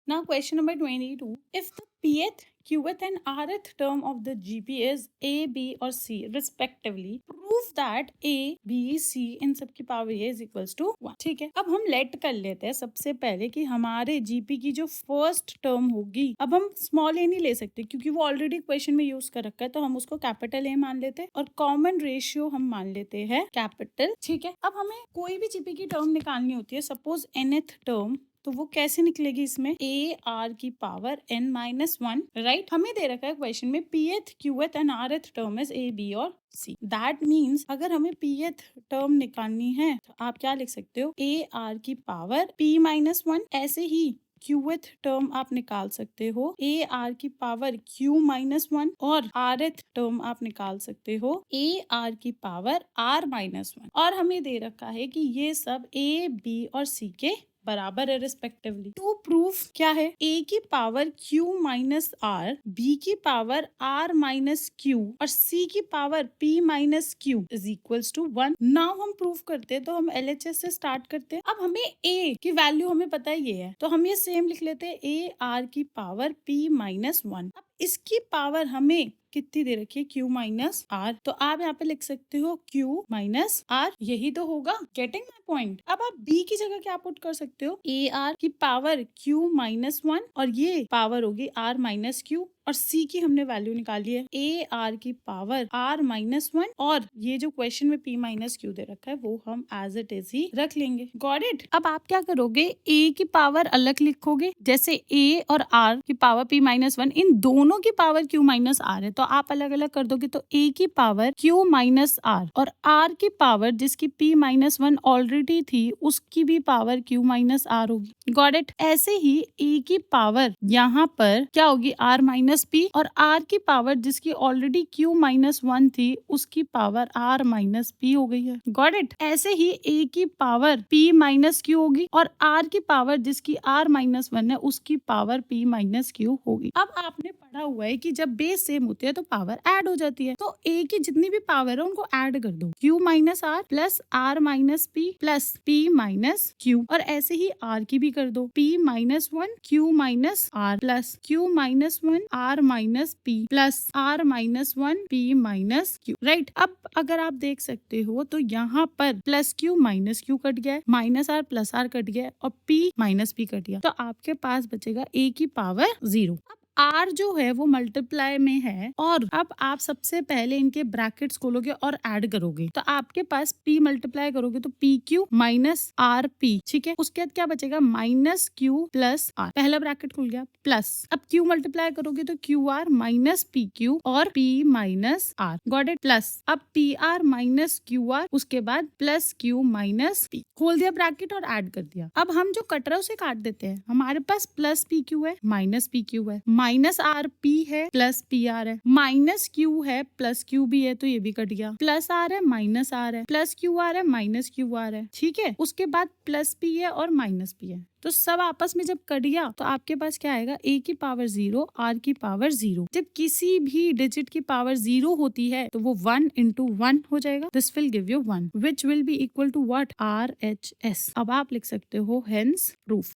Now question number 22. If the pth, qth and rth term of the GP is a, b और c respectively, prove that a, b, c इन सब की power ये is equals to 1. ठीक है, अब हम late कर लेते हैं सबसे पहले कि हमारे GP की जो फर्स्ट टर्म होगी, अब हम स्मॉल ए नहीं ले सकते क्योंकि वो ऑलरेडी क्वेश्चन में यूज कर रखा है, तो हम उसको कैपिटल ए मान लेते हैं और कॉमन रेशियो हम मान लेते हैं कैपिटल. ठीक है, अब हमें कोई भी GP की टर्म निकालनी होती है, सपोज nth टर्म, तो वो कैसे निकलेगी इसमें a r की पावर n माइनस 1. राइट, हमें दे रखा है क्वेश्चन में pth, qth and rth term is a, b और c. दैट मीन्स अगर हमें pth टर्म निकालनी है तो आप क्या लिख सकते हो, a r की पावर p माइनस 1. ऐसे ही qth टर्म आप निकाल सकते हो a r की पावर q माइनस 1 और rth टर्म आप निकाल सकते हो a r की पावर r माइनस 1. और हमें दे रखा है कि ये सब a, b और c के बराबर है रिस्पेक्टिवली. टू प्रूफ क्या है, a की power q minus R, b की पावर r माइनस q और c की power p minus q is equals to 1. Now हम प्रूफ करते हैं तो हम LHS से स्टार्ट करते हैं. अब हमें a की वैल्यू हमें पता है ये है, तो हम ये सेम लिख लेते हैं a r की पावर p माइनस 1. अब इसकी पावर हमें कितनी दे रखी है, q माइनस आर, तो आप यहाँ पे लिख सकते हो q माइनस आर. यही तो होगा. Getting my point. अब आप b की जगह क्या पुट कर सकते हो, a r की पावर q माइनस 1 और ये पावर होगी r माइनस q और c की हमने वैल्यू निकाली है a r की पावर r माइनस 1 और ये जो क्वेश्चन में p माइनस q दे रखा है वो हम एज इट इज ही रख लेंगे. Got it. अब आप क्या करोगे, a की पावर अलग लिखोगे, जैसे a और r की पावर p माइनस 1, इन दोनों की पावर q माइनस r है, तो आप अलग अलग कर दोगे तो a की पावर q माइनस r और r की पावर जिसकी p माइनस 1 ऑलरेडी थी उसकी भी पावर q माइनस r होगी. Got it. ऐसे ही a की पावर यहाँ पर क्या होगी, r माइनस p और r की पावर जिसकी ऑलरेडी q माइनस 1 थी उसकी पावर r माइनस p हो गई है. Got it. ऐसे ही a की पावर p माइनस q होगी और r की पावर जिसकी r माइनस 1 है उसकी पावर p माइनस q होगी. अब आपने पढ़ा हुआ है कि जब बेस सेम होती है तो पावर ऐड हो जाती है, तो a की जितनी भी पावर है उनको ऐड कर दो, q minus r plus r minus p plus p minus q और ऐसे ही r की भी कर दो, p minus 1 q minus r plus q minus 1 r minus p plus r minus 1 p minus q. Right. अब अगर आप देख सकते हो तो यहाँ पर plus q minus q cut गया है, minus r plus r cut गया है और p माइनस p कट गया, तो आपके पास बचेगा a की पावर 0. R जो है वो मल्टीप्लाई में है और अब आप सबसे पहले इनके ब्रैकेट्स खोलोगे और ऐड करोगे, तो आपके पास P मल्टीप्लाई करोगे तो PQ माइनस RP. ठीक है, उसके बाद क्या बचेगा, माइनस Q प्लस R. पहला ब्रैकेट खुल गया प्लस, अब Q मल्टीप्लाई करोगे तो QR माइनस PQ और P minus R. Got it. Plus अब PR माइनस QR, उसके बाद प्लस Q माइनस P. खोल दिया ब्रैकेट और ऐड कर दिया. अब हम जो कट रहा है उसे काट देते हैं. हमारे पास प्लस PQ है माइनस PQ है, माइनस आर पी है प्लस पी आर है, माइनस क्यू है प्लस क्यू भी है तो ये भी कट गया, प्लस आर है माइनस आर है, प्लस क्यू आर है माइनस क्यू आर है. ठीक है, उसके बाद प्लस पी है और माइनस पी है, तो सब आपस में जब कट गया तो आपके पास क्या आएगा, a की पावर 0 r की पावर 0. जब किसी भी डिजिट की पावर 0 होती है तो वो 1 into 1 हो जाएगा. This will give you 1 which will be equal to what, RHS. अब आप लिख सकते हो हेंस प्रूफ.